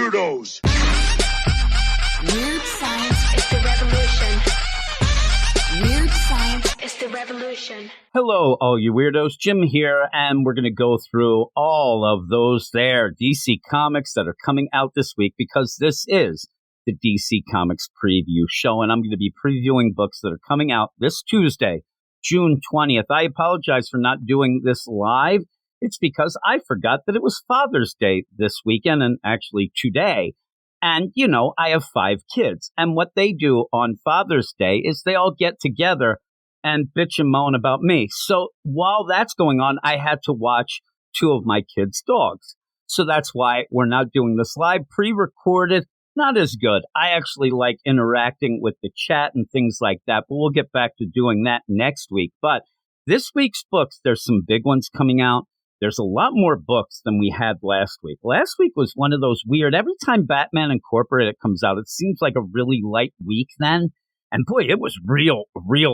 weirdos. Weird science is the revolution. Weird science is the revolution. Hello, all you weirdos. Jim here, and we're going to go through all of those there DC comics that are coming out this week, because this is the DC Comics preview show, and I'm going to be previewing books that are coming out this Tuesday, June 20th. I apologize for not doing this live. It's because I forgot that it was Father's Day this weekend, and actually today. And, you know, I have 5 kids, and what they do on Father's Day is they all get together and bitch and moan about me. So while that's going on, I had to watch 2 of my kids' dogs. So that's why we're not doing this live, pre-recorded. Not as good. I actually like interacting with the chat and things like that, but we'll get back to doing that next week. But this week's books, there's some big ones coming out. There's a lot more books than we had last week. Last week was one of those weird, every time Batman Incorporated comes out, it seems like a really light week then. And boy, it was real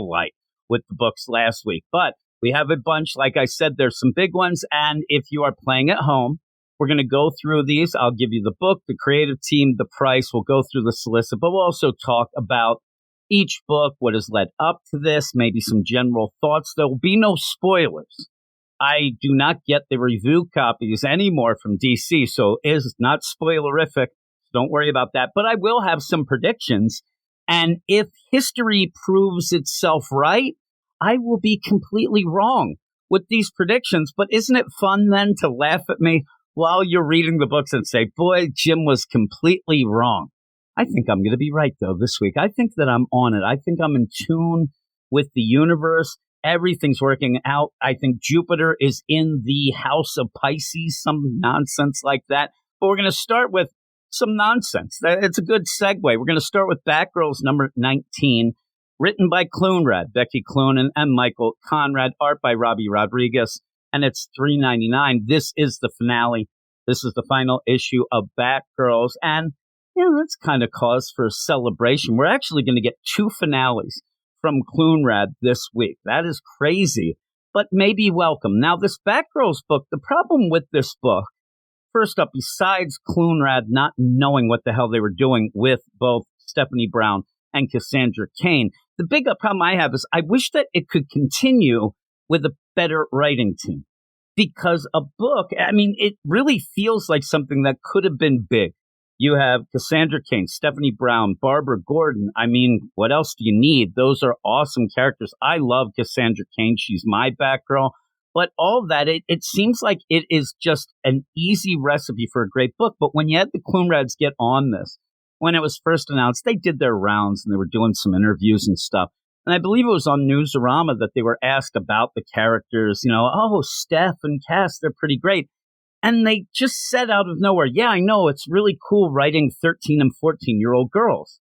light with the books last week. But we have a bunch. Like I said, there's some big ones. And if you are playing at home, we're going to go through these. I'll give you the book, the creative team, the price. We'll go through the solicit, but we'll also talk about each book, what has led up to this, maybe some general thoughts. There will be no spoilers. I do not get the review copies anymore from DC, so it is not spoilerific. Don't worry about that. But I will have some predictions. And if history proves itself right, I will be completely wrong with these predictions. But isn't it fun then to laugh at me while you're reading the books and say, boy, Jim was completely wrong? I think I'm going to be right, though, this week. I think that I'm on it. I think I'm in tune with the universe. Everything's working out. I think Jupiter is in the house of Pisces, some nonsense like that. But we're going to start with some nonsense. It's a good segue. We're going to start with Batgirls number 19, written by Clunrad, Becky Cloonan, and Michael Conrad, art by Robbie Rodriguez, and it's $3.99. This is the finale. This is the final issue of Batgirls, and that's kind of cause for a celebration. We're actually going to get 2 finales from Clunrad this week. That is crazy, but maybe welcome. Now, this Batgirls book, the problem with this book, first up, besides Clunrad not knowing what the hell they were doing with both Stephanie Brown and Cassandra Cain, the big problem I have is I wish that it could continue with a better writing team. Because a book, I mean, it really feels like something that could have been big. You have Cassandra Cain, Stephanie Brown, Barbara Gordon. I mean, what else do you need? Those are awesome characters. I love Cassandra Cain. She's my Batgirl. But all that, it seems like it is just an easy recipe for a great book. But when you had the Clunrads get on this, when it was first announced, they did their rounds and they were doing some interviews and stuff. And I believe it was on Newsarama that they were asked about the characters, oh, Steph and Cass, they're pretty great. And they just said out of nowhere, yeah, I know, it's really cool writing 13 and 14-year-old girls.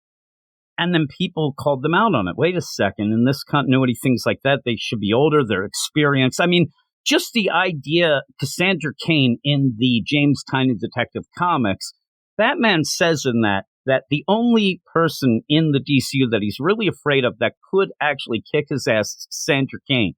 And then people called them out on it. Wait a second, in this continuity, things like that, they should be older, they're experienced. I mean, just the idea, Cassandra Cain in the James Tynion Detective Comics, Batman says in that the only person in the DCU that he's really afraid of that could actually kick his ass is Cassandra Cain.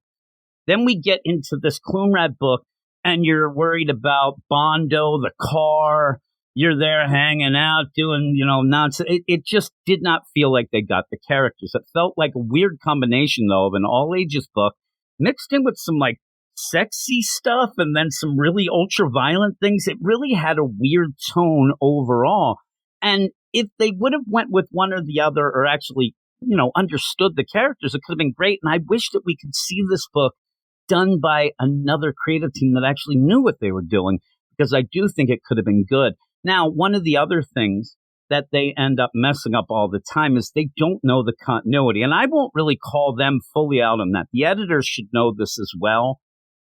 Then we get into this Clunrad book, and you're worried about Bondo, the car, you're there hanging out, doing, nonsense. It just did not feel like they got the characters. It felt like a weird combination, though, of an all-ages book mixed in with some, sexy stuff and then some really ultra-violent things. It really had a weird tone overall. And if they would have went with one or the other or actually, understood the characters, it could have been great. And I wish that we could see this book done by another creative team that actually knew what they were doing, because I do think it could have been good. Now, one of the other things that they end up messing up all the time is they don't know the continuity. And I won't really call them fully out on that. The editors should know this as well.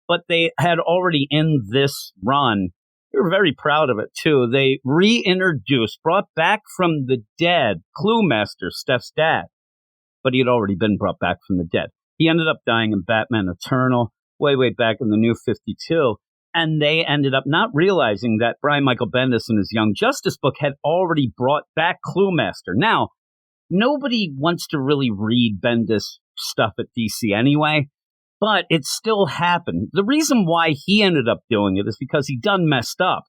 But they had already in this run, they were very proud of it too. They reintroduced, brought back from the dead, Cluemaster, Steph's dad. But he had already been brought back from the dead. He ended up dying in Batman Eternal, way back in the New 52. And they ended up not realizing that Brian Michael Bendis in his Young Justice book had already brought back Cluemaster. Now, nobody wants to really read Bendis stuff at DC anyway, but it still happened. The reason why he ended up doing it is because he done messed up.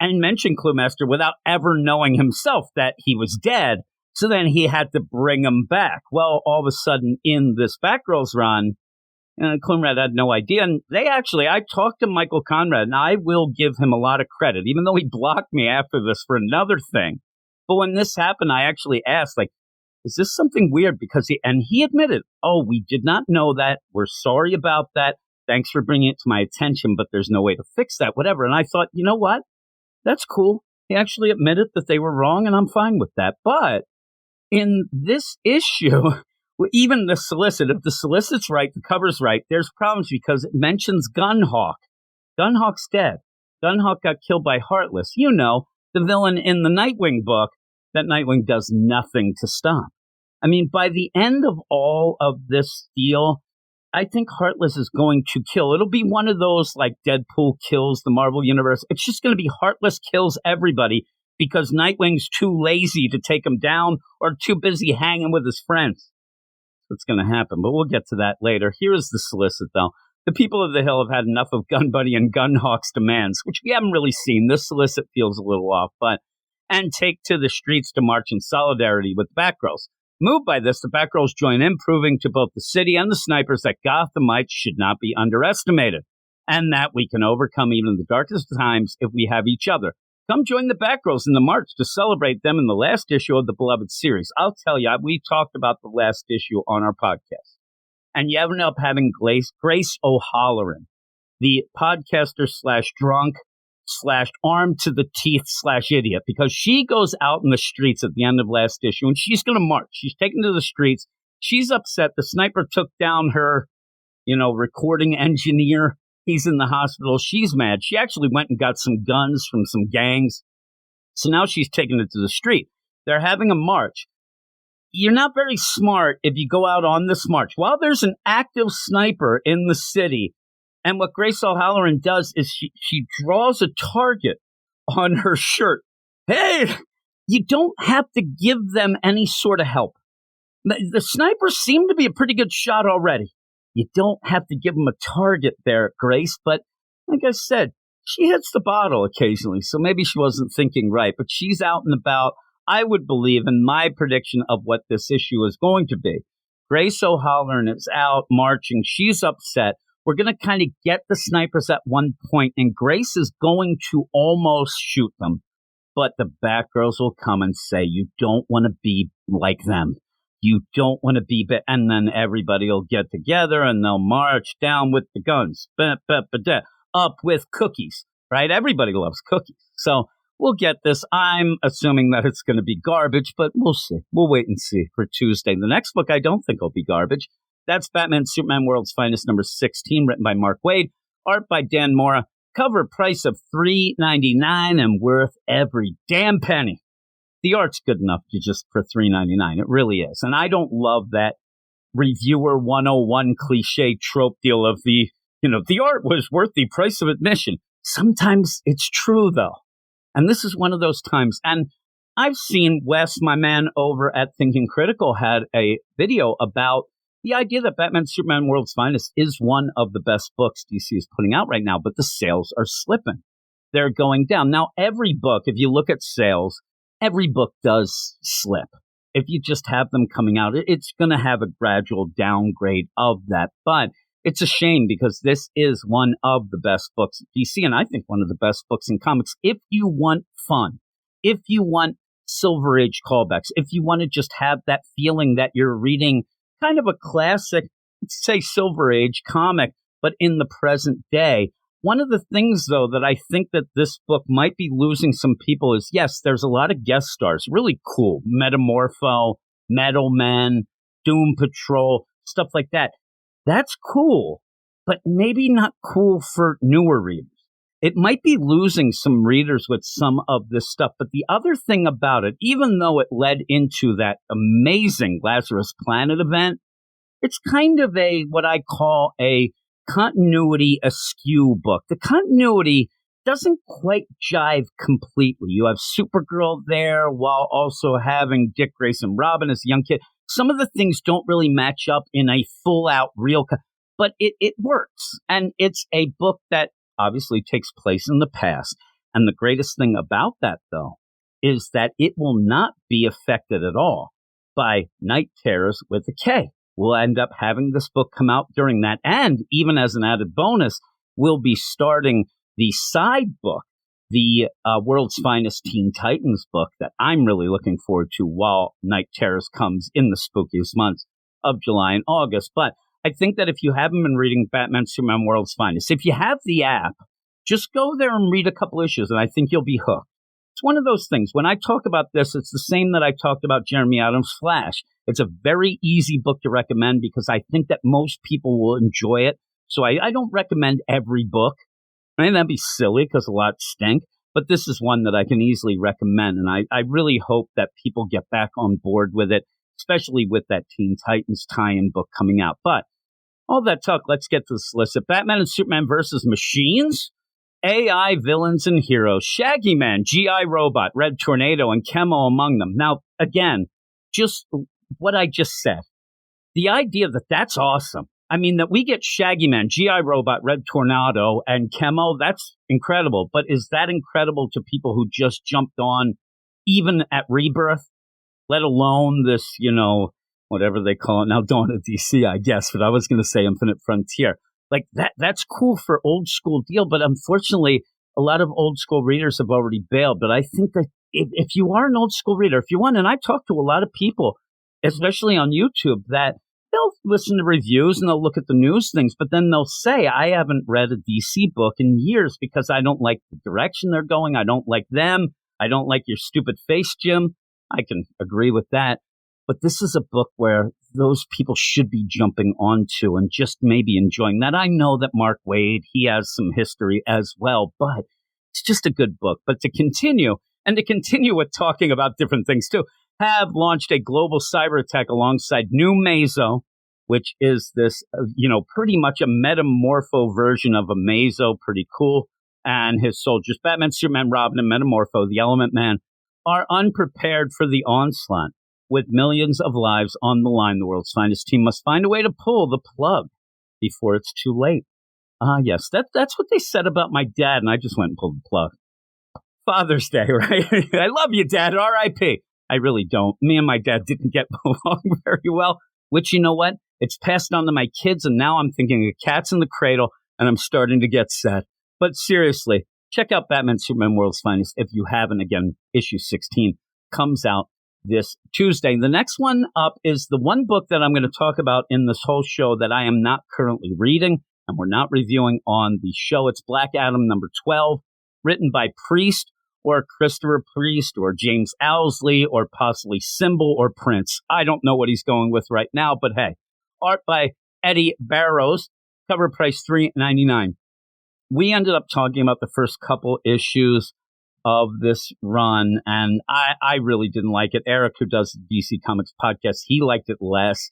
and mentioned Cluemaster without ever knowing himself that he was dead. So then he had to bring him back. Well, all of a sudden in this Batgirls run, Conrad had no idea. And I talked to Michael Conrad, and I will give him a lot of credit, even though he blocked me after this for another thing. But when this happened, I actually asked, like, is this something weird? Because he admitted, oh, we did not know that. We're sorry about that. Thanks for bringing it to my attention, but there's no way to fix that, whatever. And I thought, you know what? That's cool. He actually admitted that they were wrong, and I'm fine with that. But in this issue, even the solicit, if the solicit's right, the cover's right, there's problems because it mentions Gunhawk. Gunhawk's dead. Gunhawk got killed by Heartless. You know, the villain in the Nightwing book that Nightwing does nothing to stop. I mean, by the end of all of this deal, I think Heartless is going to kill. It'll be one of those like Deadpool kills the Marvel Universe. It's just going to be Heartless kills everybody because Nightwing's too lazy to take him down or too busy hanging with his friends. What's going to happen, but we'll get to that later. Here is the solicit, though. The people of the Hill have had enough of Gun Buddy and Gunhawk's demands, which we haven't really seen. This solicit feels a little off, and take to the streets to march in solidarity with the Batgirls. Moved by this, the Batgirls join in, proving to both the city and the snipers that Gothamites should not be underestimated, and that we can overcome even the darkest times if we have each other. Come join the Batgirls in the march to celebrate them in the last issue of the beloved series. I'll tell you, we talked about the last issue on our podcast. And you end up having Grace O'Halloran, the podcaster / drunk / armed to the teeth / idiot, because she goes out in the streets at the end of last issue and she's going to march. She's taken to the streets. She's upset. The sniper took down her, recording engineer. He's in the hospital. She's mad. She actually went and got some guns from some gangs. So now she's taking it to the street. They're having a march. You're not very smart if you go out on this march. While there's an active sniper in the city, and what Grace O'Halloran does is she draws a target on her shirt. Hey, you don't have to give them any sort of help. The snipers seem to be a pretty good shot already. You don't have to give them a target there, Grace, but like I said, she hits the bottle occasionally, so maybe she wasn't thinking right, but she's out and about. I would believe in my prediction of what this issue is going to be. Grace O'Halloran is out marching. She's upset. We're going to kind of get the snipers at one point, and Grace is going to almost shoot them. But the Batgirls will come and say, you don't want to be like them. You don't want to be, and then everybody will get together and they'll march down with the guns, up with cookies, right? Everybody loves cookies. So we'll get this. I'm assuming that it's going to be garbage, but we'll see. We'll wait and see for Tuesday. The next book I don't think will be garbage. That's Batman Superman World's Finest number 16, written by Mark Waid, art by Dan Mora, cover price of $3.99 and worth every damn penny. The art's good enough to just for $3.99. It really is. And I don't love that reviewer 101 cliche trope deal of the art was worth the price of admission. Sometimes it's true, though. And this is one of those times. And I've seen Wes, my man over at Thinking Critical, had a video about the idea that Batman Superman World's Finest is one of the best books DC is putting out right now, but the sales are slipping. They're going down. Now, every book, if you look at sales, every book does slip. If you just have them coming out, it's going to have a gradual downgrade of that. But it's a shame because this is one of the best books at DC, and I think one of the best books in comics. If you want fun, if you want Silver Age callbacks, if you want to just have that feeling that you're reading kind of a classic, say Silver Age comic, but in the present day. One of the things, though, that I think that this book might be losing some people is, yes, there's a lot of guest stars. Really cool. Metamorpho, Metal Men, Doom Patrol, stuff like that. That's cool, but maybe not cool for newer readers. It might be losing some readers with some of this stuff. But the other thing about it, even though it led into that amazing Lazarus Planet event, it's kind of what I call a continuity askew book. The continuity doesn't quite jive completely. You have Supergirl there while also having Dick Grayson Robin as a young kid. Some of the things don't really match up in a full-out real, but it works. And it's a book that obviously takes place in the past. And the greatest thing about that, though, is that it will not be affected at all by Night Terrors with a K. We'll end up having this book come out during that. And even as an added bonus, we'll be starting the side book, the World's Finest Teen Titans book that I'm really looking forward to while Night Terrors comes in the spookiest months of July and August. But I think that if you haven't been reading Batman, Superman, World's Finest, if you have the app, just go there and read a couple issues, and I think you'll be hooked. It's one of those things. When I talk about this, it's the same that I talked about Jeremy Adams' Flash. It's a very easy book to recommend because I think that most people will enjoy it. So I don't recommend every book. I mean, that'd be silly because a lot stink. But this is one that I can easily recommend. And I really hope that people get back on board with it, especially with that Teen Titans tie-in book coming out. But all that talk, let's get to this list. Batman and Superman versus Machines, AI villains and heroes, Shaggy Man, G.I. Robot, Red Tornado, and Chemo among them. Now, again, just what I just said. The idea that that's awesome. I mean, that we get Shaggy Man, G.I. Robot, Red Tornado, and Chemo, that's incredible. But is that incredible to people who just jumped on even at Rebirth, let alone this, whatever they call it now, Dawn of DC, I guess. But I was going to say Infinite Frontier. Like, that's cool for old school deal. But unfortunately, a lot of old school readers have already bailed. But I think that if you are an old school reader, if you want, and I talk to a lot of people, especially on YouTube, that they'll listen to reviews and they'll look at the news things, but then they'll say, I haven't read a DC book in years because I don't like the direction they're going. I don't like them. I don't like your stupid face, Jim. I can agree with that. But this is a book where those people should be jumping onto and just maybe enjoying that. I know that Mark Waid, he has some history as well, but it's just a good book. But to continue with talking about different things too, have launched a global cyber attack alongside New Mazo, which is this, pretty much a metamorpho version of a Mazo, pretty cool. And his soldiers, Batman, Superman, Robin, and Metamorpho, the Element Man, are unprepared for the onslaught. With millions of lives on the line, the world's finest team must find a way to pull the plug before it's too late. Yes, that's what they said about my dad, and I just went and pulled the plug. Father's Day, right? I love you, Dad, R.I.P. I really don't. Me and my dad didn't get along very well, which, you know what? It's passed on to my kids, and now I'm thinking of Cats in the Cradle, and I'm starting to get sad. But seriously, check out Batman, Superman, World's Finest if you haven't. Again, issue 16 comes out this Tuesday. The next one up is the one book that I'm going to talk about in this whole show that I am not currently reading, and we're not reviewing on the show. It's Black Adam number 12, written by Priest, or Christopher Priest, or James Owsley, or possibly Symbol, or Prince. I don't know what he's going with right now, but hey. Art by Eddie Barrows, cover price $3.99. We ended up talking about the first couple issues of this run, and I really didn't like it. Eric, who does the DC Comics podcast, he liked it less,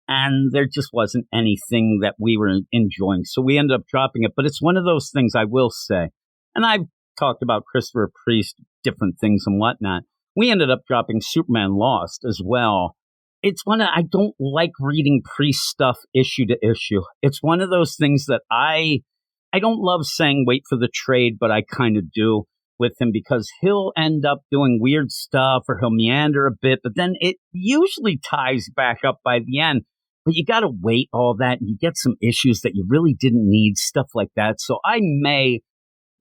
and there just wasn't anything that we were enjoying, so we ended up dropping it. But it's one of those things I will say, and I've talked about Christopher Priest, different things and whatnot. We ended up dropping Superman Lost as well. It's I don't like reading Priest stuff issue to issue. It's one of those things that I don't love saying wait for the trade, but I kind of do with him because he'll end up doing weird stuff or he'll meander a bit, but then it usually ties back up by the end. But you got to wait all that, and you get some issues that you really didn't need, stuff like that. So I may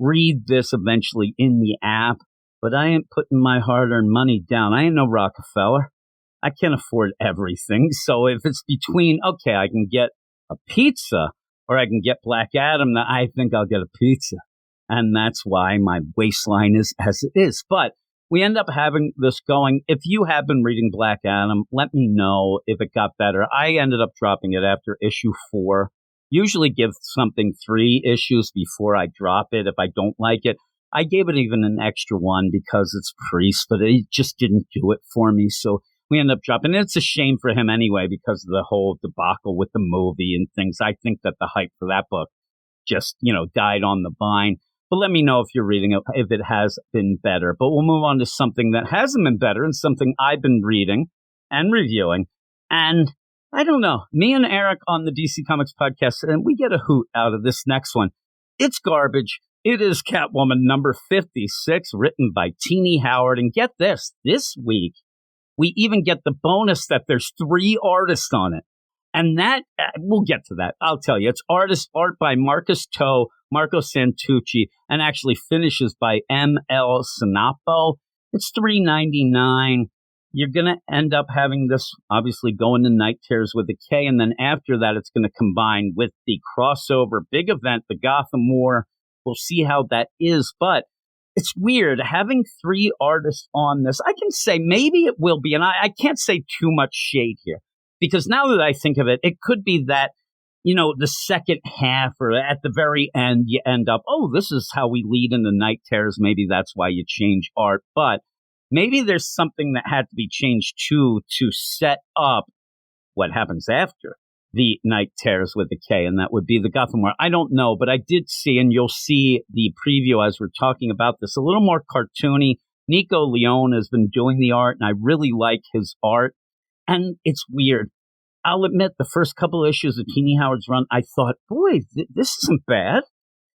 read this eventually in the app, but I ain't putting my hard-earned money down. I ain't no Rockefeller. I can't afford everything. So if it's between, okay, I can get a pizza or I can get Black Adam, I think I'll get a pizza. And that's why my waistline is as it is. But we end up having this going. If you have been reading Black Adam, let me know if it got better. I ended up dropping it after issue 4. Usually give something 3 issues before I drop it if I don't like it. I gave it even an extra one because it's Priest, but it just didn't do it for me. So we end up dropping it. It's a shame for him anyway because of the whole debacle with the movie and things. I think that the hype for that book just, died on the vine. But let me know if you're reading it, if it has been better. But we'll move on to something that hasn't been better and something I've been reading and reviewing. And I don't know, me and Eric on the DC Comics podcast, and we get a hoot out of this next one. It's garbage, It is Catwoman number 56, written by Teenie Howard. And get this week, we even get the bonus that there's 3 artists on it. And that, we'll get to that. I'll tell you, it's art by Marcus Toe, Marco Santucci, and actually finishes by M.L. Sinapo. It's $3.99. You're going to end up having this, obviously, going to Night Terrors with a K, and then after that, it's going to combine with the crossover big event, the Gotham War. We'll see how that is, but it's weird having 3 artists on this. I can say maybe it will be, and I can't say too much shade here, because now that I think of it, it could be that, you know, the second half or at the very end, you end up, oh, this is how we lead into Night Terrors. Maybe that's why you change art, but maybe there's something that had to be changed too to set up what happens after the Night Terrors with a K, and that would be the Gotham War. I don't know, but I did see, and you'll see the preview as we're talking about this, a little more cartoony. Nico Leone has been doing the art, and I really like his art, and it's weird. I'll admit, the first couple issues of Teenie Howard's run, I thought, boy, this isn't bad.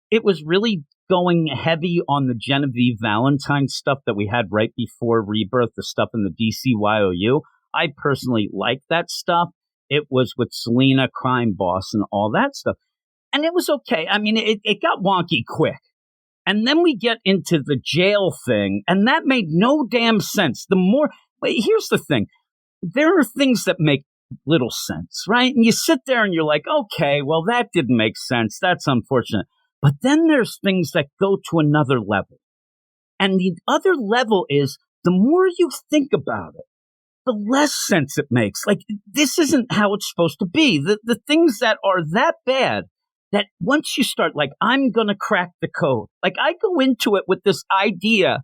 It was really going heavy on the Genevieve Valentine stuff that we had right before Rebirth, the stuff in the DCYOU. I personally like that stuff. It was with Selena, Crime Boss, and all that stuff. And it was okay. I mean, it got wonky quick. And then we get into the jail thing, and that made no damn sense. Here's the thing. There are things that make little sense, right? And you sit there and you're like, okay, well, that didn't make sense. That's unfortunate. But then there's things that go to another level. And the other level is the more you think about it, the less sense it makes. Like, this isn't how it's supposed to be. The things that are that bad that once you start, like, I'm going to crack the code. Like, I go into it with this idea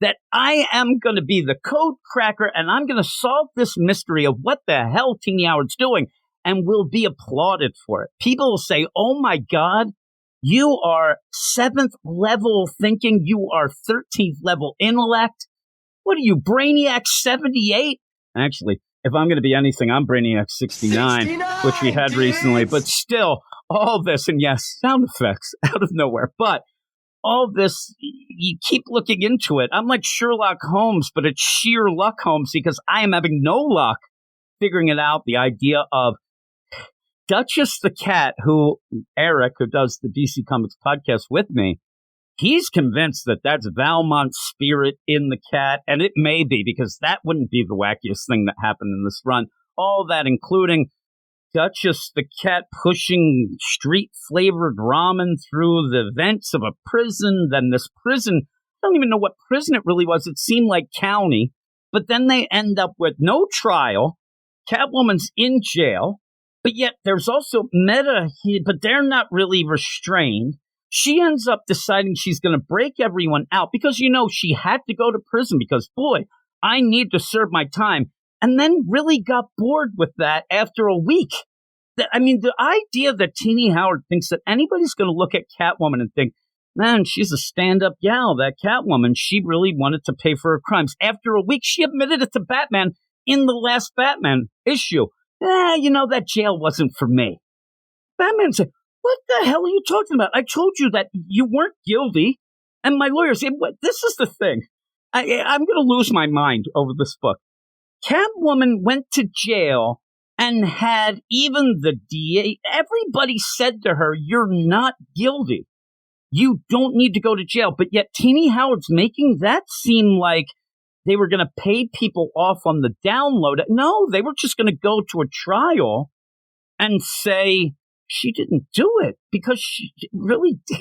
that I am going to be the code cracker and I'm going to solve this mystery of what the hell Teenie Howard's doing, and will be applauded for it. People will say, oh my God, you are 7th level thinking, you are 13th level intellect. What are you, Brainiac 78? Actually, if I'm going to be anything, I'm Brainiac 69, which we had recently. But still, all this, and yes, sound effects out of nowhere. But all this, you keep looking into it. I'm like Sherlock Holmes, but it's sheer luck Holmes, because I am having no luck figuring it out. The idea of Duchess the cat, who Eric, who does the DC Comics podcast with me, he's convinced that that's Valmont's spirit in the cat, and it may be, because that wouldn't be the wackiest thing that happened in this run. All that, including Duchess the cat pushing street-flavored ramen through the vents of a prison. Then this prison, I don't even know what prison it really was. It seemed like county. But then they end up with no trial. Catwoman's in jail. But yet there's also meta here, but they're not really restrained. She ends up deciding she's going to break everyone out because, you know, she had to go to prison because, boy, I need to serve my time. And then really got bored with that after a week. I mean, the idea that Teenie Howard thinks that anybody's going to look at Catwoman and think, man, she's a stand-up gal, that Catwoman. She really wanted to pay for her crimes. After a week, she admitted it to Batman in the last Batman issue. You know, that jail wasn't for me. Batman said, what the hell are you talking about? I told you that you weren't guilty. And my lawyer said, this is the thing. I'm going to lose my mind over this book. Catwoman went to jail and had even the DA, everybody said to her, you're not guilty. You don't need to go to jail. But yet Teenie Howard's making that seem like they were going to pay people off on the download. No, they were just going to go to a trial and say she didn't do it because she really did.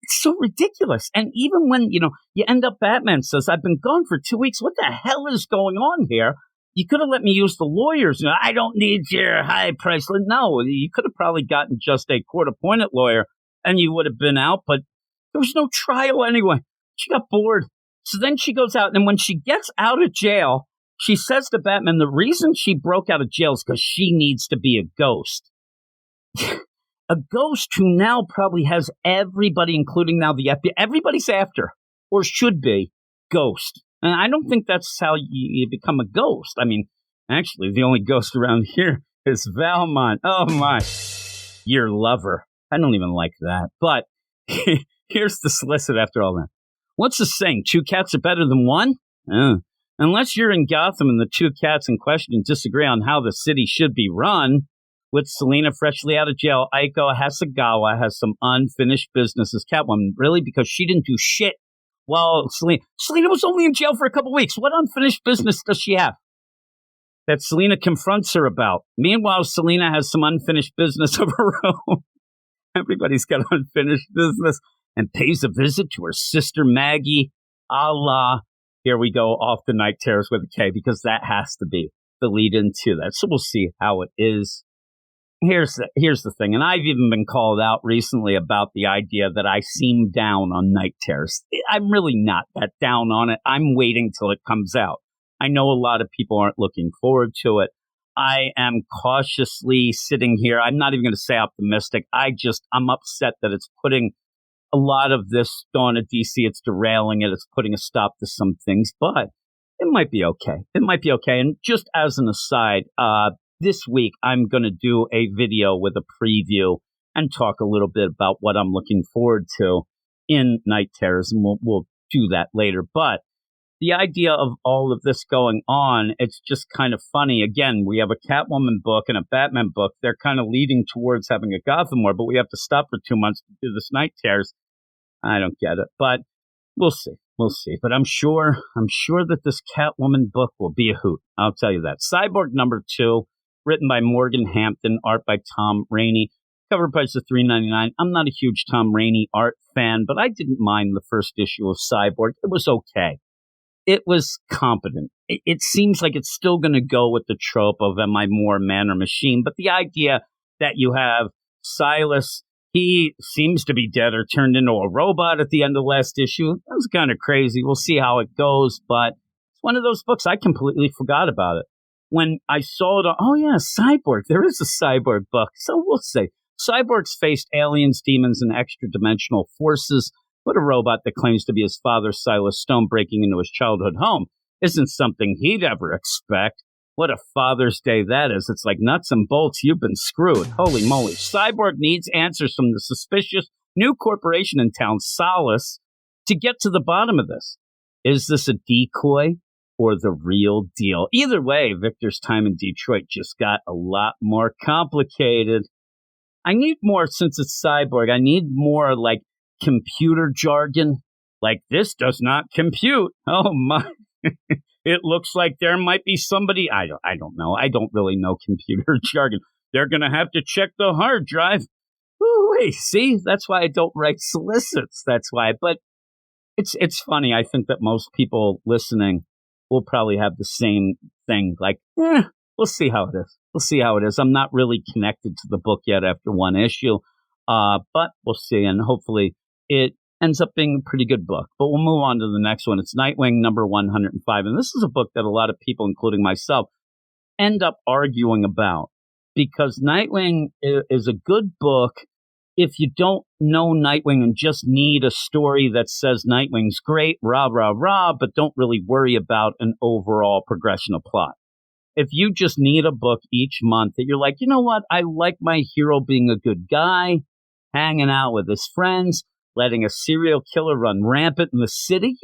It's so ridiculous. And even when, you know, you end up, Batman says, I've been gone for 2 weeks. What the hell is going on here? You could have let me use the lawyers. You know, I don't need your high price. No, you could have probably gotten just a court-appointed lawyer and you would have been out. But there was no trial anyway. She got bored. So then she goes out. And when she gets out of jail, she says to Batman, the reason she broke out of jail is because she needs to be a ghost. A ghost who now probably has everybody, including now the FBI. Everybody's after, or should be, Ghost. And I don't think that's how you become a ghost. I mean, actually, the only ghost around here is Valmont. Oh, my. Your lover. I don't even like that. But Here's the solicit after all that. What's the saying? 2 cats are better than 1? Unless you're in Gotham and the 2 cats in question disagree on how the city should be run. With Selina freshly out of jail, Aiko Hasegawa has some unfinished business as Catwoman. Really? Because she didn't do shit. Well, Selina was only in jail for a couple weeks. What unfinished business does she have that Selina confronts her about? Meanwhile, Selina has some unfinished business of her own. Everybody's got unfinished business and pays a visit to her sister Maggie. Here we go off the night terrors with a K, because that has to be the lead into that. So we'll see how it is. Here's the thing, and I've even been called out recently about the idea that I seem down on night terrors. I'm really not that down on it. I'm waiting till it comes out. I know a lot of people aren't looking forward to it. I am cautiously sitting here. I'm not even going to say optimistic. I'm upset that it's putting a lot of this Dawn of DC. It's derailing it. It's putting a stop to some things, but it might be okay. It might be okay. And just as an aside, this week, I'm going to do a video with a preview and talk a little bit about what I'm looking forward to in Night Terrors, and we'll do that later. But the idea of all of this going on, it's just kind of funny. Again, we have a Catwoman book and a Batman book. They're kind of leading towards having a Gotham War, but we have to stop for 2 months to do this Night Terrors. I don't get it, but we'll see. We'll see. But I'm sure that this Catwoman book will be a hoot. I'll tell you that. Cyborg #2. Written by Morgan Hampton, art by Tom Rainey. Cover price of $3.99. I'm not a huge Tom Rainey art fan, but I didn't mind the first issue of Cyborg. It was okay. It was competent. It seems like it's still going to go with the trope of am I more man or machine, but the idea that you have Silas, he seems to be dead or turned into a robot at the end of last issue. That was kind of crazy. We'll see how it goes, but it's one of those books I completely forgot about it. When I saw it, Cyborg. There is a Cyborg book. So we'll see. Cyborg's faced aliens, demons, and extra-dimensional forces, but a robot that claims to be his father, Silas Stone, breaking into his childhood home isn't something he'd ever expect. What a Father's Day that is. It's like nuts and bolts. You've been screwed. Holy moly. Cyborg needs answers from the suspicious new corporation in town, Solace, to get to the bottom of this. Is this a decoy or the real deal? Either way, Victor's time in Detroit just got a lot more complicated. I need more, since it's Cyborg, I need more like computer jargon. Like, this does not compute. Oh my. It looks like there might be somebody. I don't know. I don't really know computer jargon. They're going to have to check the hard drive. Wait, see? That's why I don't write solicits. That's why. But it's funny. I think that most people listening will probably have the same thing. Like, we'll see how it is. We'll see how it is. I'm not really connected to the book yet after one issue, but we'll see. And hopefully it ends up being a pretty good book. But we'll move on to the next one. It's Nightwing number 105. And this is a book that a lot of people, including myself, end up arguing about, because Nightwing is a good book if you don't know Nightwing and just need a story that says Nightwing's great, rah, rah, rah, but don't really worry about an overall progression of plot. If you just need a book each month that you're like, you know what, I like my hero being a good guy, hanging out with his friends, letting a serial killer run rampant in the city,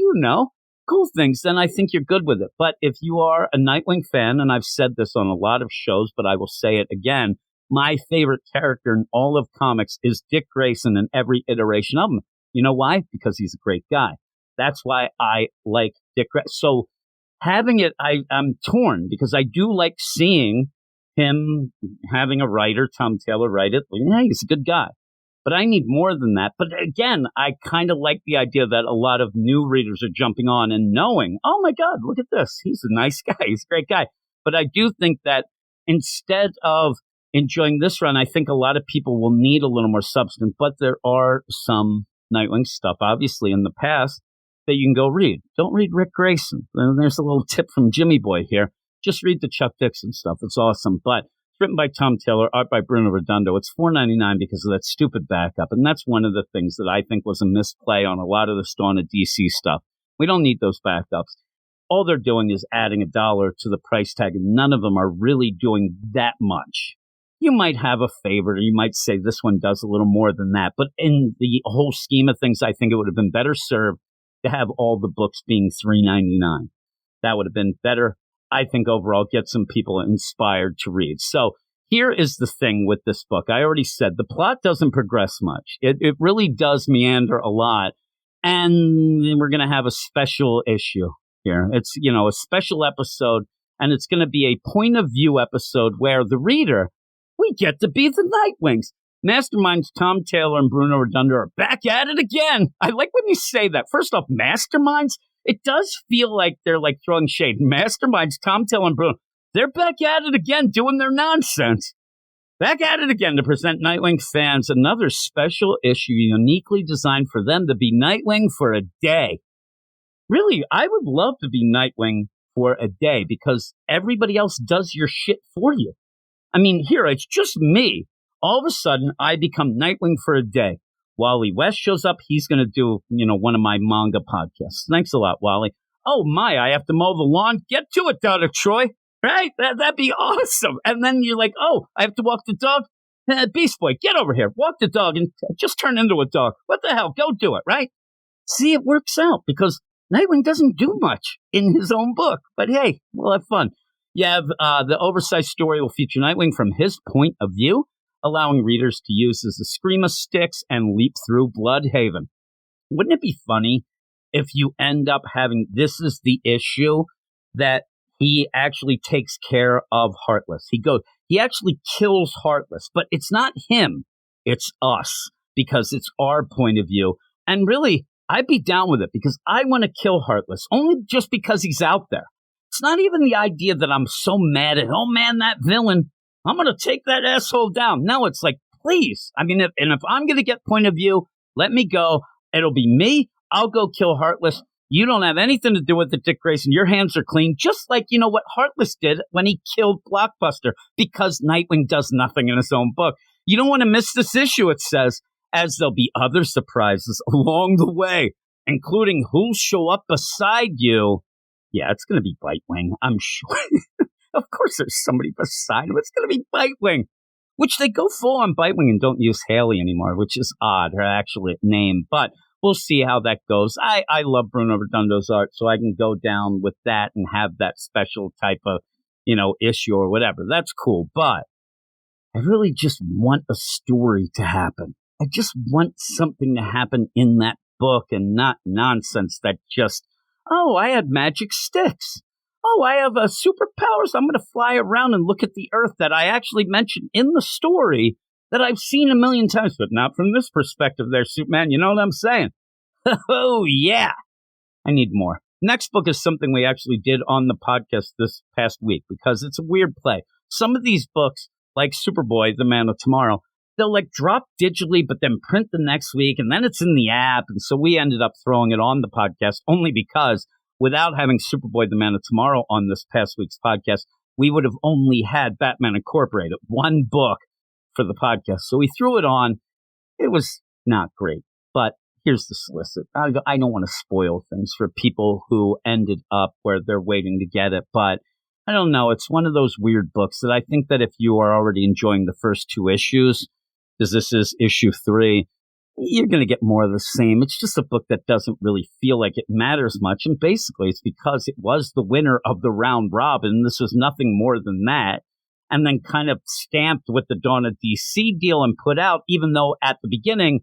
cool things, then I think you're good with it. But if you are a Nightwing fan, and I've said this on a lot of shows, but I will say it again, my favorite character in all of comics is Dick Grayson in every iteration of him. You know why? Because he's a great guy. That's why I like Dick Grayson. So having it, I'm torn, because I do like seeing him having a writer, Tom Taylor, write it. Yeah, he's a good guy. But I need more than that. But again, I kind of like the idea that a lot of new readers are jumping on and knowing, oh my God, look at this. He's a nice guy. He's a great guy. But I do think that instead of enjoying this run, I think a lot of people will need a little more substance. But there are some Nightwing stuff, obviously, in the past that you can go read. Don't read Rick Grayson. And there's a little tip from Jimmy Boy here. Just read the Chuck Dixon stuff. It's awesome. But written by Tom Taylor, art by Bruno Redondo. It's $4.99 because of that stupid backup. And that's one of the things that I think was a misplay on a lot of the Dawn of DC stuff. We don't need those backups. All they're doing is adding $1 to the price tag, and none of them are really doing that much. you might have a favorite, or you might say this one does a little more than that. But in the whole scheme of things, I think it would have been better served to have all the books being $3.99. That would have been better. I think overall get some people inspired to read. So here is the thing with this book. I already said the plot doesn't progress much. It really does meander a lot. And we're going to have a special issue here. It's, a special episode, and it's going to be a point of view episode where the reader, we get to be the Nightwings. Masterminds Tom Taylor and Bruno Redondo are back at it again. I like when you say that. First off, Masterminds, it does feel like they're like throwing shade. Masterminds Tom Taylor and Bruno, they're back at it again doing their nonsense. Back at it again to present Nightwing fans another special issue uniquely designed for them to be Nightwing for a day. Really, I would love to be Nightwing for a day because everybody else does your shit for you. I mean, here, it's just me. All of a sudden, I become Nightwing for a day. Wally West shows up. He's going to do, one of my manga podcasts. Thanks a lot, Wally. Oh, my, I have to mow the lawn. Get to it, Dr. Troy. Right? That'd be awesome. And then you're like, oh, I have to walk the dog. Beast Boy, get over here. Walk the dog and just turn into a dog. What the hell? Go do it, right? See, it works out because Nightwing doesn't do much in his own book. But hey, we'll have fun. You have the oversized story will feature Nightwing from his point of view, allowing readers to use as a scream of sticks and leap through Bloodhaven. Wouldn't it be funny if you end up having, this is the issue that he actually takes care of Heartless. He actually kills Heartless, but it's not him. It's us because it's our point of view. And really, I'd be down with it because I want to kill Heartless only just because he's out there. It's not even the idea that I'm so mad at, oh man, that villain, I'm going to take that asshole down. No, it's like, please. I mean, if I'm going to get point of view, let me go. It'll be me. I'll go kill Heartless. You don't have anything to do with it, Dick Grayson. Your hands are clean, just like, what Heartless did when he killed Blockbuster, because Nightwing does nothing in his own book. You don't want to miss this issue, it says, as there'll be other surprises along the way, including who'll show up beside you. Yeah, it's going to be Bitewing, I'm sure. Of course there's somebody beside him. It's going to be Bitewing, which they go full on Bitewing and don't use Haley anymore, which is odd, her actual name, but we'll see how that goes. I love Bruno Redondo's art, so I can go down with that and have that special type of, issue or whatever. That's cool. But I really just want a story to happen. I just want something to happen in that book and not nonsense that just, oh, I had magic sticks. Oh, I have superpowers. I'm going to fly around and look at the Earth that I actually mentioned in the story that I've seen a million times, but not from this perspective there, Superman. You know what I'm saying? Oh, yeah. I need more. Next book is something we actually did on the podcast this past week because it's a weird play. Some of these books, like Superboy, The Man of Tomorrow, they'll like drop digitally, but then print the next week, and then it's in the app. And so we ended up throwing it on the podcast only because without having Superboy, The Man of Tomorrow on this past week's podcast, we would have only had Batman Incorporated, one book for the podcast. So we threw it on. It was not great, but here's the solicit. I don't want to spoil things for people who ended up where they're waiting to get it, but I don't know. It's one of those weird books that I think that if you are already enjoying the first two issues, because this is issue 3, you're going to get more of the same. It's just a book that doesn't really feel like it matters much. And basically it's because it was the winner of the round robin. This was nothing more than that. And then kind of stamped with the Dawn of DC deal and put out, even though at the beginning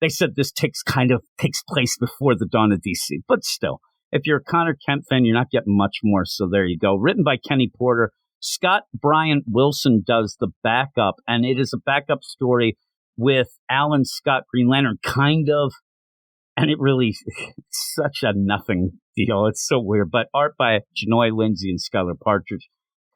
they said this takes place before the Dawn of DC. But still, if you're a Connor Kent fan, you're not getting much more. So there you go. Written by Kenny Porter. Scott Bryant Wilson does the backup, and it is a backup story with Alan Scott Green Lantern, kind of. And it really, it's such a nothing deal. It's so weird. But art by Janoy Lindsay and Skylar Partridge.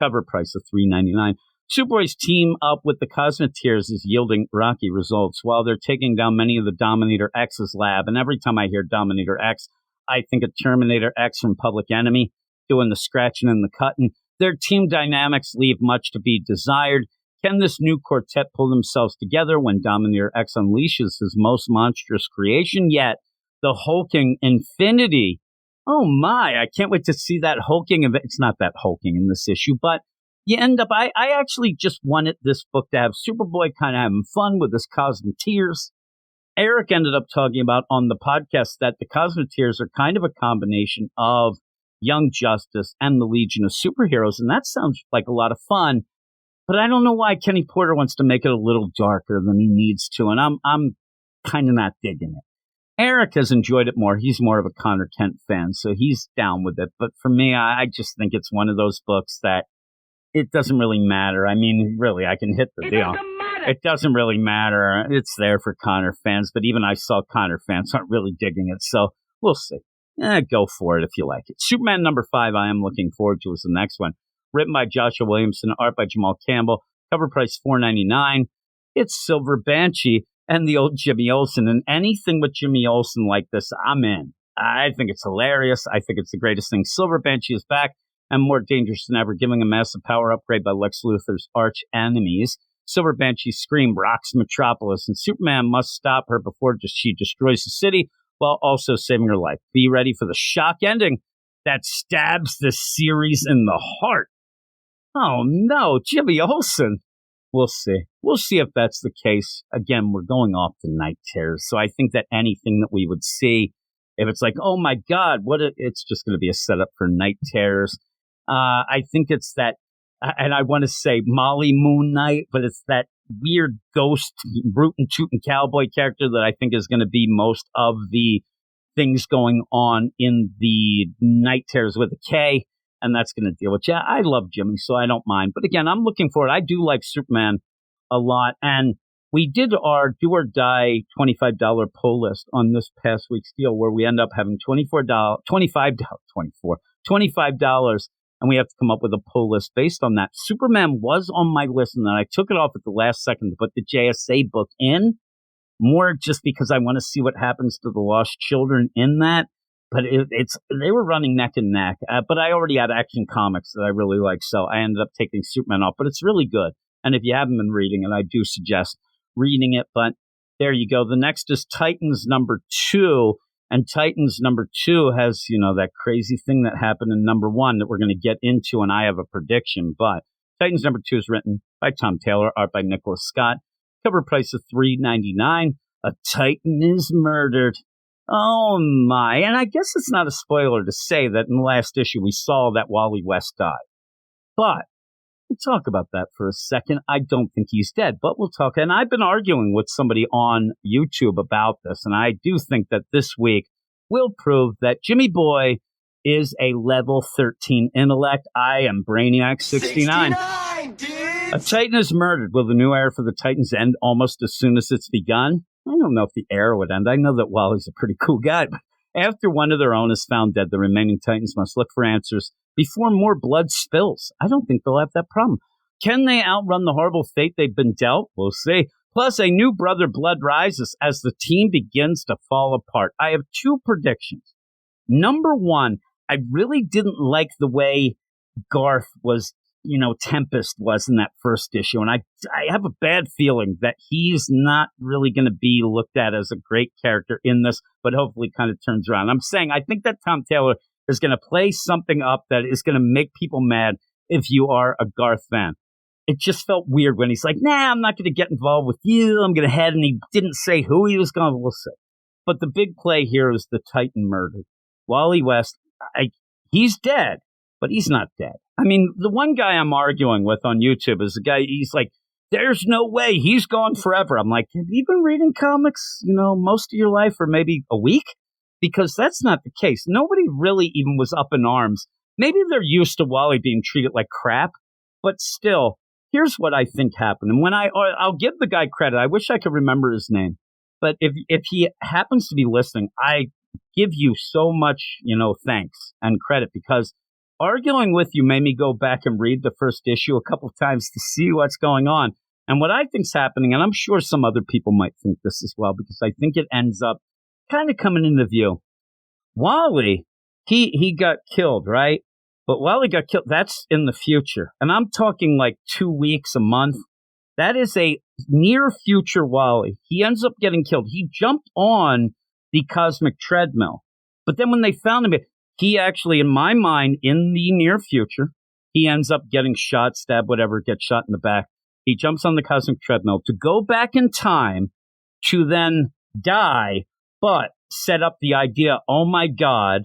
Cover price of $3.99. Superboy's team up with the Cosmeteers is yielding rocky results while they're taking down many of the Dominator X's lab. And every time I hear Dominator X, I think of Terminator X from Public Enemy doing the scratching and the cutting. Their team dynamics leave much to be desired. Can this new quartet pull themselves together when Dominator X unleashes his most monstrous creation yet, the hulking Infinity? Oh my, I can't wait to see that hulking. It's not that hulking in this issue, but you end up, I actually just wanted this book to have Superboy kind of having fun with his Cosmeteers. Eric ended up talking about on the podcast that the Cosmeteers are kind of a combination of Young Justice and the Legion of Superheroes, and that sounds like a lot of fun. But I don't know why Kenny Porter wants to make it a little darker than he needs to, and I'm kind of not digging it. Eric has enjoyed it more. He's more of a Connor Kent fan, so he's down with it. But for me, I just think it's one of those books that it doesn't really matter. I mean, really, I can hit the deal. It doesn't really matter. It's there for Connor fans, but even I saw Connor fans aren't really digging it, so we'll see. Go for it if you like it. Superman number 5, I am looking forward to, is the next one. Written by Joshua Williamson, art by Jamal Campbell, cover price $4.99. It's Silver Banshee and the old Jimmy Olsen, and anything with Jimmy Olsen like this, I'm in. I think it's hilarious. I think it's the greatest thing. Silver Banshee is back and more dangerous than ever, giving a massive power upgrade by Lex Luthor's arch enemies. Silver Banshee's scream rocks Metropolis, and Superman must stop her before she destroys the city while also saving her life. Be ready for the shock ending that stabs the series in the heart. Oh no, Jimmy Olsen. We'll see. We'll see if that's the case. Again, we're going off the Night Terrors, so I think that anything that we would see, if it's like, oh my God, it's just going to be a setup for Night Terrors. I think it's that, and I want to say Molly Moon Knight, but it's that weird ghost rootin' tootin' cowboy character that I think is going to be most of the things going on in the Night Terrors with a K. And that's going to deal with, yeah, I love Jimmy, so I don't mind. But again, I'm looking for it. I do like Superman a lot. And we did our Do or Die $25 pull list on this past week's deal, where we end up having $25, and we have to come up with a pull list based on that. Superman was on my list, and then I took it off at the last second to put the JSA book in, more just because I want to see what happens to the lost children in that. But they were running neck and neck. But I already had Action Comics that I really like, so I ended up taking Superman off. But it's really good. And if you haven't been reading it, I do suggest reading it. But there you go. The next is Titans number 2. And Titans number 2 has, that crazy thing that happened in number 1 that we're going to get into, and I have a prediction. But Titans number 2 is written by Tom Taylor, art by Nicholas Scott. Cover price of $3.99. A Titan is murdered. Oh my, and I guess it's not a spoiler to say that in the last issue we saw that Wally West died. But we'll talk about that for a second. I don't think he's dead, but we'll talk. And I've been arguing with somebody on YouTube about this, and I do think that this week will prove that Jimmy Boy is a level 13 intellect. I am Brainiac 69. A Titan is murdered. Will the new era for the Titans end almost as soon as it's begun? I don't know if the era would end. I know that Wally's a pretty cool guy, but after one of their own is found dead, the remaining Titans must look for answers before more blood spills. I don't think they'll have that problem. Can they outrun the horrible fate they've been dealt? We'll see. Plus, a new brother blood rises as the team begins to fall apart. I have 2 predictions. Number 1, I really didn't like the way Garth was, Tempest was in that first issue. And I have a bad feeling that he's not really going to be looked at as a great character in this, but hopefully kind of turns around. I'm saying I think that Tom Taylor is going to play something up that is going to make people mad if you are a Garth fan. It just felt weird when he's like, nah, I'm not going to get involved with you. I'm going to head, and he didn't say who he was going to, we'll see. But the big play here is the Titan murder. Wally West, he's dead, but he's not dead. I mean, the one guy I'm arguing with on YouTube is a guy, he's like, there's no way, he's gone forever. I'm like, have you been reading comics, most of your life, or maybe a week? Because that's not the case. Nobody really even was up in arms. Maybe they're used to Wally being treated like crap, but still, here's what I think happened. And I'll give the guy credit. I wish I could remember his name, but if he happens to be listening, I give you so much, thanks and credit, because arguing with you made me go back and read the first issue a couple of times to see what's going on. And what I think's happening, and I'm sure some other people might think this as well, because I think it ends up kind of coming into view. Wally, he got killed, right? But Wally got killed. That's in the future. And I'm talking like 2 weeks, a month. That is a near future Wally. He ends up getting killed. He jumped on the cosmic treadmill. But then when they found him, he actually, in my mind, in the near future, He ends up getting shot, stabbed, whatever, gets shot in the back. He jumps on the cosmic treadmill to go back in time to then die, but set up the idea, oh my God,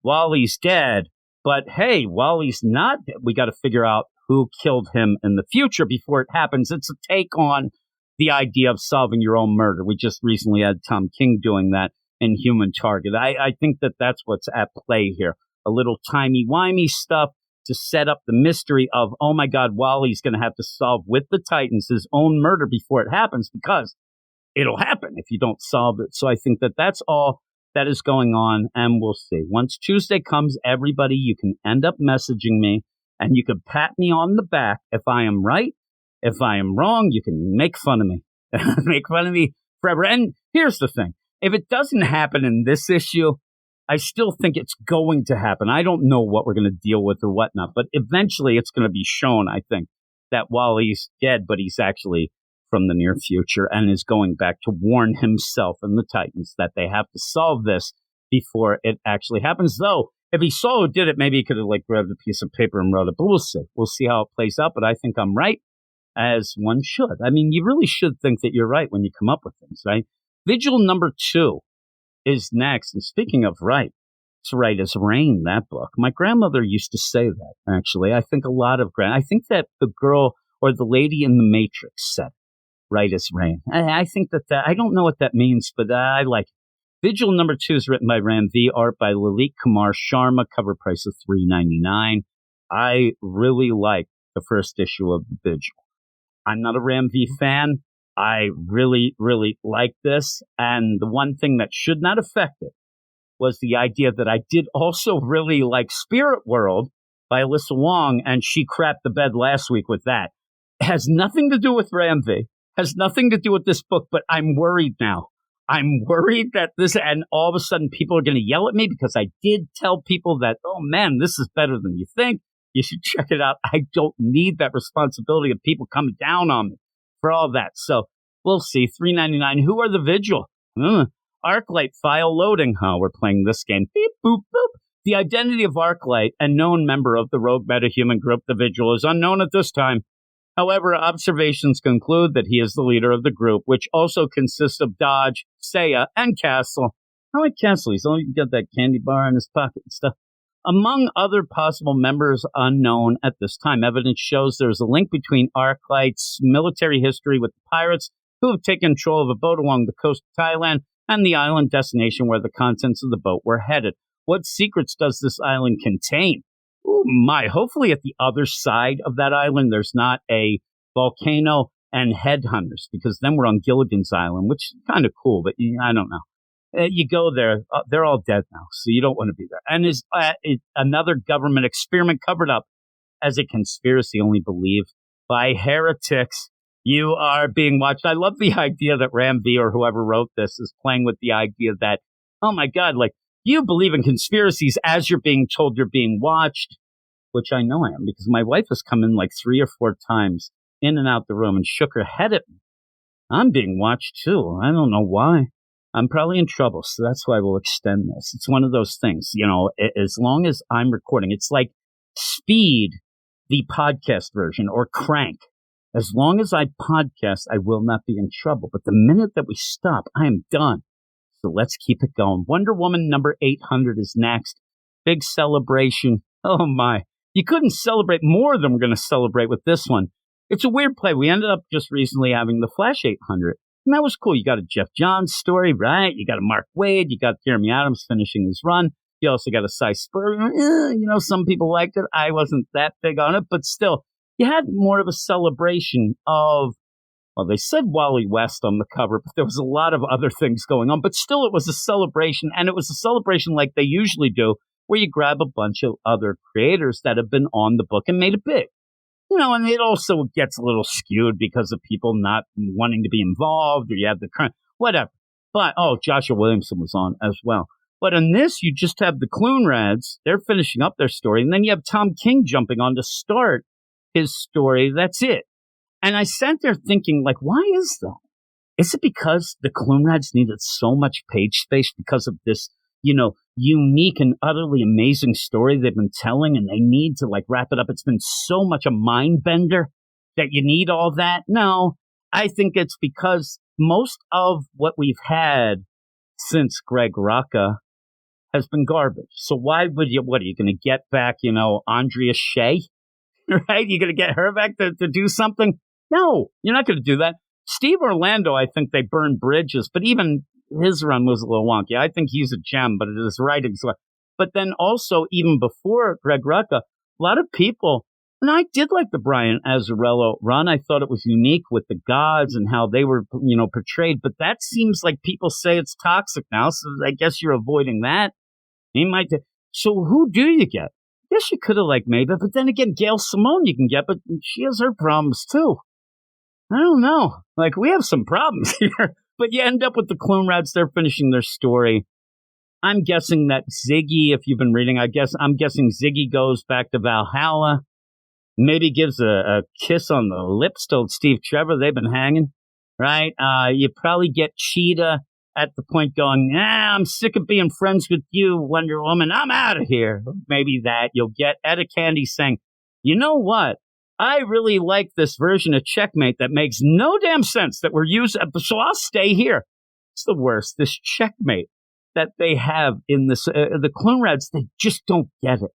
Wally's dead. But hey, Wally's not dead. We got to figure out who killed him in the future before it happens. It's a take on the idea of solving your own murder. We just recently had Tom King doing that in Human Target. I think that that's what's at play here. A little timey-wimey stuff to set up the mystery of, oh my God, Wally's going to have to solve with the Titans his own murder before it happens, because it'll happen if you don't solve it. So I think that that's all that is going on, and we'll see. Once Tuesday comes, everybody, you can end up messaging me, and you can pat me on the back if I am right. If I am wrong, you can make fun of me. Make fun of me forever. And here's the thing. If it doesn't happen in this issue, I still think it's going to happen. I don't know what we're going to deal with or whatnot, but eventually it's going to be shown, I think, that Wally's dead, but he's actually from the near future and is going back to warn himself and the Titans that they have to solve this before it actually happens. Though, if he saw who did it, maybe he could have grabbed a piece of paper and wrote it, but we'll see. We'll see how it plays out, but I think I'm right, as one should. I mean, you really should think that you're right when you come up with things, right? Vigil number 2 is next. And speaking of right, it's right as rain, that book. My grandmother used to say that, actually. I think a lot of I think that the girl or the lady in the Matrix said right as rain. I think that I don't know what that means, but I like it. Vigil number 2 is written by Ram V, art by Lalit Kumar Sharma, cover price of $3.99. I really like the first issue of Vigil. I'm not a Ram V fan. I really, really like this. And the one thing that should not affect it was the idea that I did also really like Spirit World by Alyssa Wong, and she crapped the bed last week with that. It has nothing to do with Ram V. Has nothing to do with this book, but I'm worried now. I'm worried that this, and all of a sudden people are going to yell at me because I did tell people that, oh man, this is better than you think. You should check it out. I don't need that responsibility of people coming down on me for all that. So we'll see. $3.99. Who are the Vigil? Arclight file loading. We're playing this game. Beep, boop, boop. The identity of Arclight, a known member of the rogue metahuman group, the Vigil, is unknown at this time. However, observations conclude that he is the leader of the group, which also consists of Dodge, Saya, and Castle. I like Castle. He's only got that candy bar in his pocket and stuff. Among other possible members unknown at this time, evidence shows there is a link between Arclight's military history with the pirates who have taken control of a boat along the coast of Thailand and the island destination where the contents of the boat were headed. What secrets does this island contain? Oh my, hopefully at the other side of that island, there's not a volcano and headhunters, because then we're on Gilligan's Island, which is kind of cool, but I don't know. You go there, they're all dead now, so you don't want to be there. And is another government experiment covered up as a conspiracy only believed by heretics. You are being watched. I love the idea that Ram V or whoever wrote this is playing with the idea that, oh my God, you believe in conspiracies as you're being told you're being watched, which I know I am, because my wife has come in 3 or 4 times in and out the room and shook her head at me. I'm being watched too. I don't know why. I'm probably in trouble, so that's why we'll extend this. It's one of those things, as long as I'm recording, it's like Speed, the podcast version, or Crank. As long as I podcast, I will not be in trouble. But the minute that we stop, I am done. So let's keep it going. Wonder Woman number 800 is next. Big celebration. Oh my. You couldn't celebrate more than we're going to celebrate with this one. It's a weird play. We ended up just recently having the Flash 800. And that was cool. You got a Jeff Johns story, right? You got a Mark Waid. You got Jeremy Adams finishing his run. You also got a Cy Spurrier. Some people liked it. I wasn't that big on it, but still, you had more of a celebration of, well, they said Wally West on the cover, but there was a lot of other things going on. But still, it was a celebration, and it was a celebration like they usually do, where you grab a bunch of other creators that have been on the book and made it big. And it also gets a little skewed because of people not wanting to be involved, or you have the current, whatever. But, Joshua Williamson was on as well. But in this, you just have the Clunrads. They're finishing up their story. And then you have Tom King jumping on to start his story. That's it. And I sat there thinking, why is that? Is it because the Clunrads needed so much page space because of this unique and utterly amazing story they've been telling, and they need to like wrap it up. It's been so much a mind bender that you need all that. No, I think it's because most of what we've had since Greg Rucka has been garbage. So why would you, what are you going to get back, Andrea Shea, right? You're going to get her back to do something? No, you're not going to do that. Steve Orlando, I think they burned bridges, but even his run was a little wonky. I think he's a gem, but his writing's. But then also, even before Greg Rucka, a lot of people, and I did like the Brian Azzarello run. I thought it was unique with the gods and how they were, portrayed. But that seems like people say it's toxic now, so I guess you're avoiding that. He might. So who do you get? I guess you could have liked Maeve, but then again, Gail Simone you can get, but she has her problems too. I don't know. Like, we have some problems here. But you end up with the Clone Rats. They're finishing their story. I'm guessing that Ziggy, if you've been reading, I'm guessing Ziggy goes back to Valhalla. Maybe gives a kiss on the lips to Steve Trevor. They've been hanging, right? You probably get Cheetah at the point going, I'm sick of being friends with you, Wonder Woman. I'm out of here. Maybe that. You'll get Etta Candy saying, you know what? I really like this version of Checkmate that makes no damn sense that we're using, so I'll stay here. It's the worst. This Checkmate that they have in this, the Clone Rats, they just don't get it.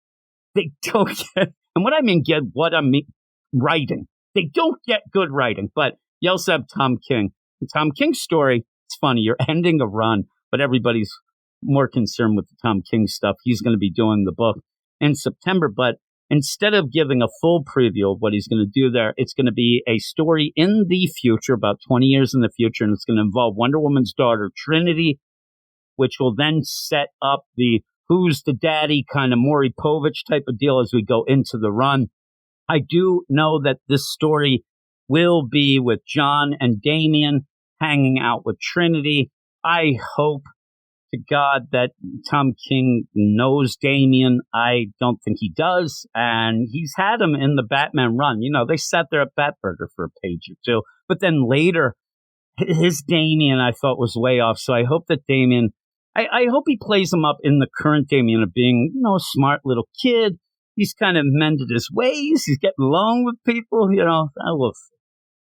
They don't get it. And what I mean, writing. They don't get good writing, but you also have Tom King. The Tom King story, it's funny. You're ending a run, but everybody's more concerned with the Tom King stuff. He's going to be doing the book in September, but instead of giving a full preview of what he's going to do there, it's going to be a story in the future, about 20 years in the future, and it's going to involve Wonder Woman's daughter, Trinity, which will then set up the who's the daddy kind of Maury Povich type of deal as we go into the run. I do know that this story will be with John and Damian hanging out with Trinity. I hope to God that Tom King knows Damian. I don't think he does. And he's had him in the Batman run. They sat there at Batburger for a page or two. But then later, his Damian I thought was way off. So I hope that Damian, I hope he plays him up in the current Damian of being, a smart little kid. He's kind of mended his ways. He's getting along with people.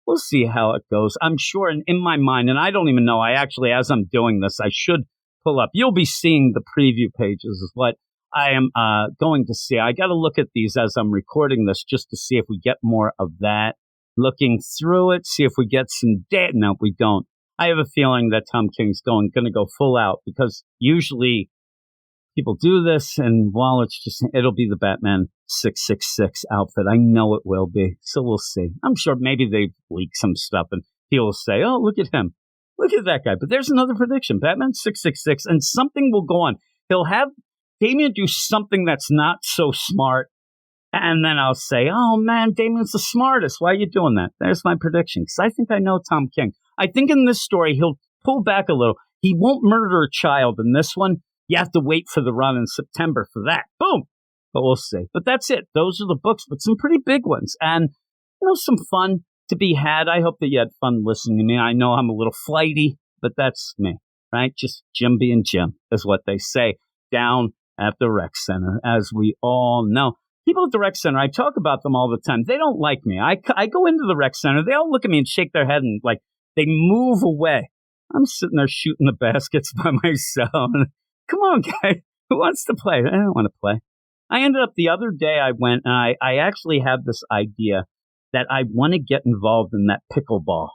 We'll see how it goes. I'm sure in my mind, and I don't even know, I actually, as I'm doing this, I should pull up. You'll be seeing the preview pages is what I am going to see. I got to look at these as I'm recording this just to see if we get more of that. Looking through it, see if we get some data. No, we don't. I have a feeling that Tom King's going to go full out because usually people do this, and while it'll be the Batman 666 outfit. I know it will be. So we'll see. I'm sure maybe they leak some stuff and he'll say, oh, look at him. Look at that guy. But there's another prediction. Batman 666, and something will go on. He'll have Damian do something that's not so smart. And then I'll say, oh, man, Damian's the smartest. Why are you doing that? There's my prediction. Because I think I know Tom King. I think in this story, he'll pull back a little. He won't murder a child in this one. You have to wait for the run in September for that. Boom. But we'll see. But that's it. Those are the books, but some pretty big ones. And, some fun to be had. I hope that you had fun listening to me. I know I'm a little flighty, but that's me, right? Just Jim being Jim is what they say down at the rec center, as we all know. People at the rec center, I talk about them all the time. They don't like me. I go into the rec center. They all look at me and shake their head and like they move away. I'm sitting there shooting the baskets by myself. Come on, guy. Who wants to play? I don't want to play. I ended up the other day I went and I actually have this idea that I want to get involved in that pickleball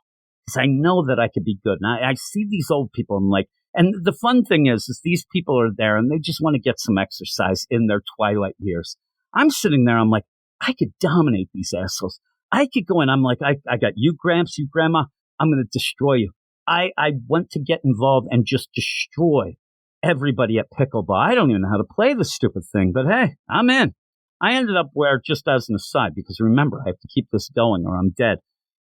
because I know that I could be good. And I see these old people and and the fun thing is these people are there and they just want to get some exercise in their twilight years. I'm sitting there. I'm like, I could dominate these assholes. I could go in. I'm like, I got you, Gramps, you, Grandma. I'm going to destroy you. I want to get involved and just destroy everybody at pickleball. I don't even know how to play this stupid thing, but hey, I'm in. I ended up where, just as an aside, because remember, I have to keep this going or I'm dead.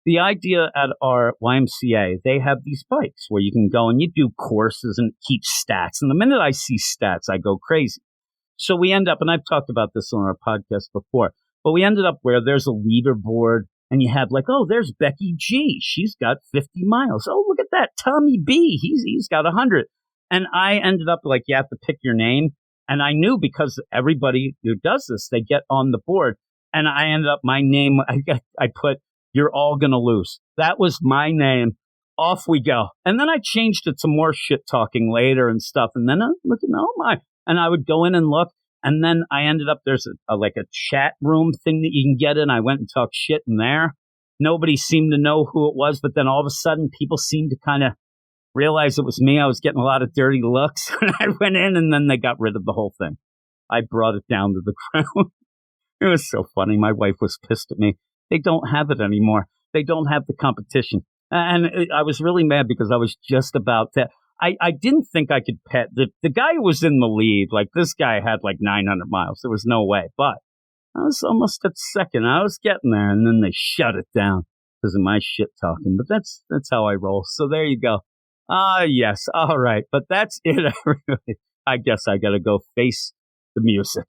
The idea at our YMCA, they have these bikes where you can go and you do courses and keep stats. And the minute I see stats, I go crazy. So we end up, and I've talked about this on our podcast before, but we ended up where there's a leaderboard and you have like, oh, there's Becky G. She's got 50 miles. Oh, look at that. Tommy B. He's got 100. And I ended up like, you have to pick your name. And I knew because everybody who does this, they get on the board. And I ended up, my name, I put, "You're all gonna lose." That was my name. Off we go. And then I changed it to more shit talking later and stuff. And then I'm looking, oh my. And I would go in and look. And then I ended up, there's like a chat room thing that you can get in. I went and talked shit in there. Nobody seemed to know who it was. But then all of a sudden, people seemed to kind of realize it was me. I was getting a lot of dirty looks when I went in, and then they got rid of the whole thing. I brought it down to the ground. It was so funny. My wife was pissed at me. They don't have it anymore. They don't have the competition. And I was really mad because I was just about to. I didn't think I could pet the guy who was in the lead. Like, this guy had like 900 miles. There was no way. But I was almost at second. I was getting there, and then they shut it down because of my shit talking. But that's how I roll. So there you go. Yes. All right. But that's it. I guess I got to go face the music.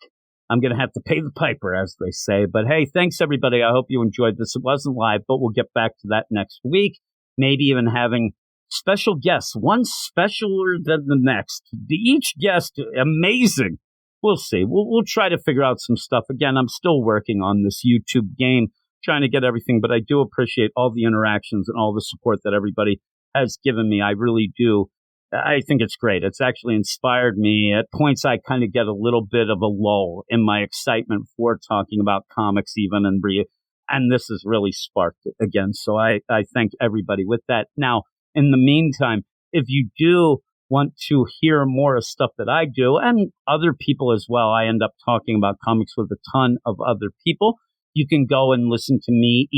I'm going to have to pay the piper, as they say. But hey, thanks, everybody. I hope you enjoyed this. It wasn't live, but we'll get back to that next week. Maybe even having special guests, one specialer than the next. Each guest, amazing. We'll see. We'll try to figure out some stuff. Again, I'm still working on this YouTube game, trying to get everything, but I do appreciate all the interactions and all the support that everybody has given me. I really do. I think it's great. It's actually inspired me. At points, I kind of get a little bit of a lull in my excitement for talking about comics even, and this has really sparked it again. So I thank everybody with that. Now, in the meantime, if you do want to hear more of stuff that I do and other people as well, I end up talking about comics with a ton of other people. You can go and listen to me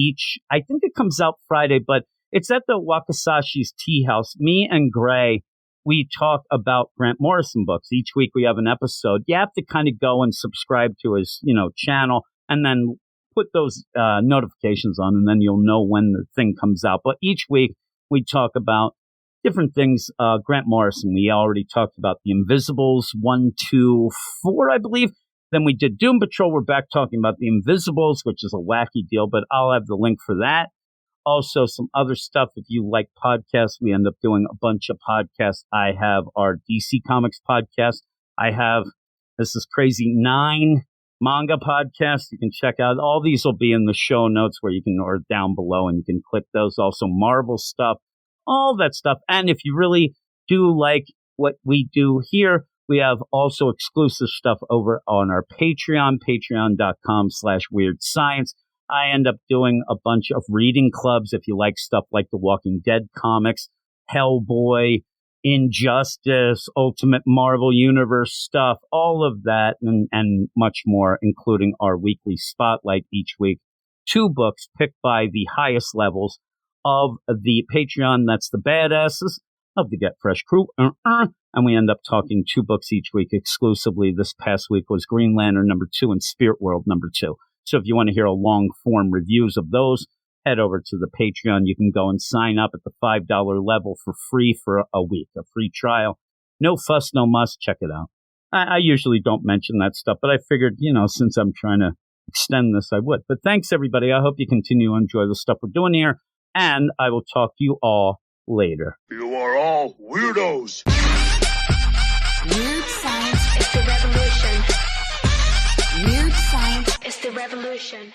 I think it comes out Friday, but it's at the Wakasashi's Tea House. Me and Gray, we talk about Grant Morrison books. Each week we have an episode. You have to kind of go and subscribe to his, channel and then put those notifications on, and then you'll know when the thing comes out. But each week we talk about different things. Grant Morrison, we already talked about the Invisibles 1, 2, 4, I believe. Then we did Doom Patrol. We're back talking about the Invisibles, which is a wacky deal, but I'll have the link for that. Also, some other stuff. If you like podcasts, we end up doing a bunch of podcasts. I have our DC Comics podcast. I have, this is crazy, 9 manga podcasts. You can check out. All these will be in the show notes or down below, and you can click those. Also, Marvel stuff, all that stuff. And if you really do like what we do here, we have also exclusive stuff over on our Patreon, patreon.com/weirdscience. I end up doing a bunch of reading clubs if you like stuff like the Walking Dead comics, Hellboy, Injustice, Ultimate Marvel Universe stuff, all of that and much more, including our weekly spotlight each week. 2 books picked by the highest levels of the Patreon. That's the badasses of the Get Fresh crew. And we end up talking 2 books each week exclusively. This past week was Green Lantern #2 and Spirit World #2. So if you want to hear a long-form reviews of those, head over to the Patreon. You can go and sign up at the $5 level for free for a week, a free trial. No fuss, no muss. Check it out. I usually don't mention that stuff, but I figured, since I'm trying to extend this, I would. But thanks, everybody. I hope you continue to enjoy the stuff we're doing here, and I will talk to you all later. You are all weirdos. Weird science is the revolution. Weird science is the revolution.